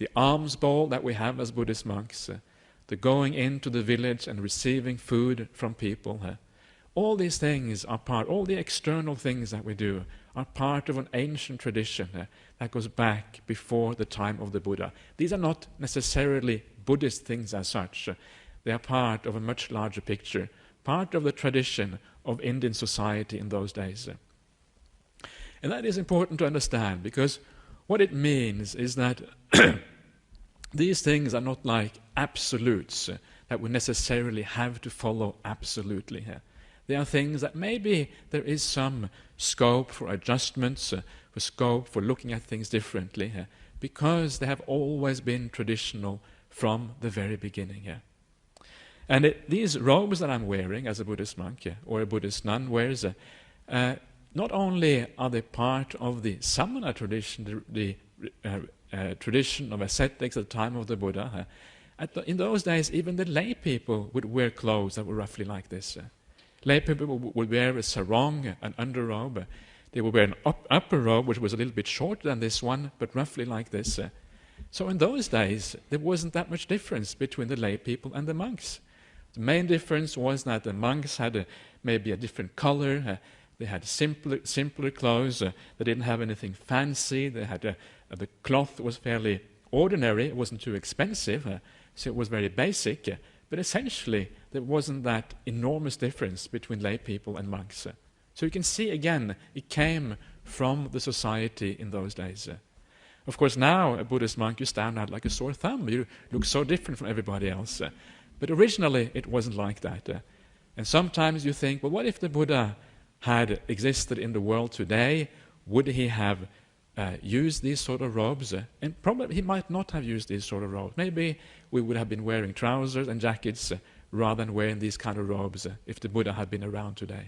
the alms bowl that we have as Buddhist monks, the going into the village and receiving food from people. All these things are part, all the external things that we do are part of an ancient tradition that goes back before the time of the Buddha. These are not necessarily Buddhist things as such. They are part of a much larger picture, part of the tradition of Indian society in those days. And that is important to understand, because what it means is that these things are not like absolutes that we necessarily have to follow absolutely here. They are things that maybe there is some scope for adjustments, for scope for looking at things differently here, because they have always been traditional from the very beginning here. And these robes that I'm wearing as a Buddhist monk or a Buddhist nun wears, not only are they part of the samana tradition, the tradition of ascetics at the time of the Buddha, in those days even the lay people would wear clothes that were roughly like this. Lay people would wear a sarong, an underrobe. They would wear an upper robe, which was a little bit shorter than this one, but roughly like this. So in those days, there wasn't that much difference between the lay people and the monks. The main difference was that the monks had maybe a different color. They had simpler clothes. They didn't have anything fancy. They had the cloth was fairly ordinary. It wasn't too expensive, so it was very basic. But essentially, there wasn't that enormous difference between lay people and monks. So you can see again, it came from the society in those days. Of course, now a Buddhist monk, you stand out like a sore thumb. You look so different from everybody else. But originally, it wasn't like that. And sometimes you think, well, what if the Buddha had existed in the world today? Would he have used these sort of robes? And probably he might not have used these sort of robes. Maybe we would have been wearing trousers and jackets rather than wearing these kind of robes if the Buddha had been around today.